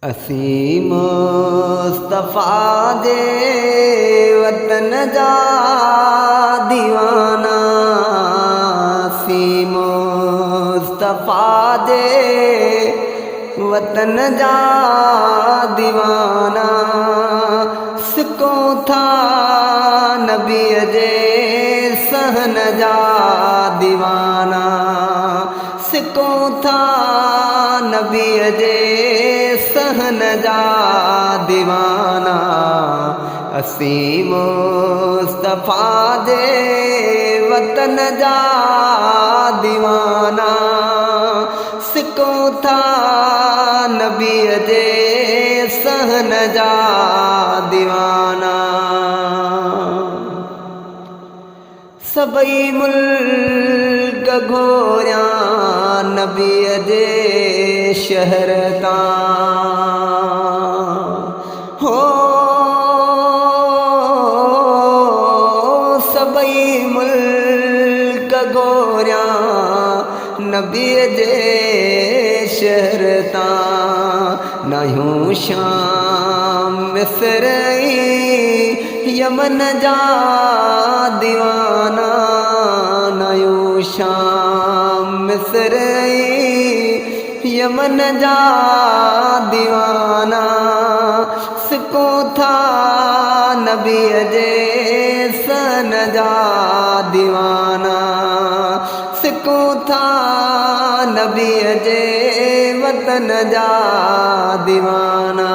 असीं मुस्तफ़ा जे वतन जा दीवाना, असीं मुस्तफ़ा जे वतन जा दीवाना, सिकों था नबीअ जे सहन जा दीवाना, सिकों था नबीअ जे सहन जा दीवाना, असीं मुस्तफ़ा जे वतन जा दीवाना, सिकों था नबीअ जे सहन जा दीवाना। सबई मुल्क घोरिया नबीअ जे शहर तां, हो सबई मुल्क घोरिया नबीअ जे शहर तां, नयूं शाम मिस्र यमन जा दीवाना, नयूं शाम मिस्र यमन जा दीवाना, सिकों था नबीअ जे सन जा दीवाना, सिकों था नबीअ जे वतन जा दीवाना।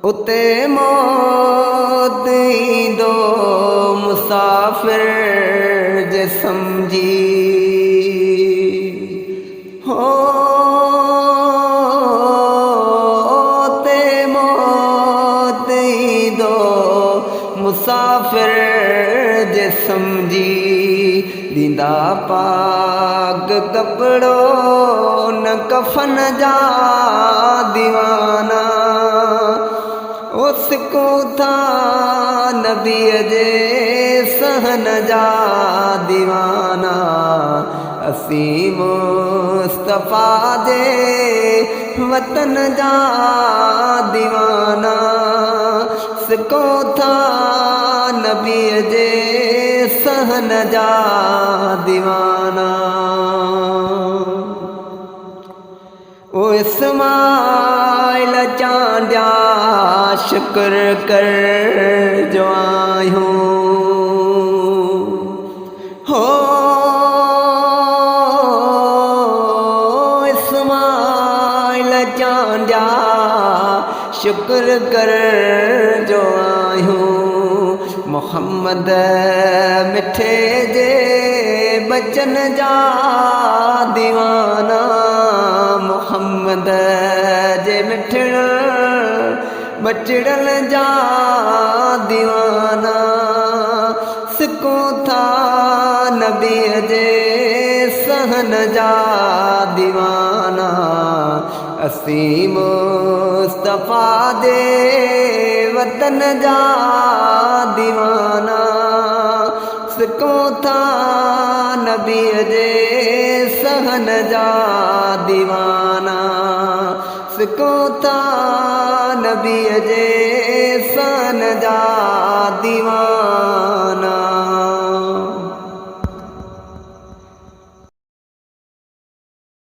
उते मौत ईंदो मुसाफ़िर जे सम्झी, हो उते मौत ईंदो मुसाफ़िर जे सम्झी, ॾींदा पाक कपिड़ो न कफ़न जा दीवाना, ओ सिकों था नबीअ जे सहन जा दीवाना, असीं मुस्तफ़ा जे वतन जा दीवाना, सिकों था नबीअ जे सहन जा दीवाना। ओ इस्माइल चांडिया शुक्र कर जो आयूं, हो इस्माइल चांडिया शुक्र कर जो आयूं, मोहम्मद मिठे जे बचन जा दीवाना, मोहम्मद जे मिठड़ बचड़न जा दीवाना, सिकों था नबीअ जे सहन जा दीवाना, असीं मुस्तफ़ा जे वतन जा दीवाना, सिकों था नबीअ जे सहन जा दीवाना, सिकों था नबीअ जे सहन जा दीवाना।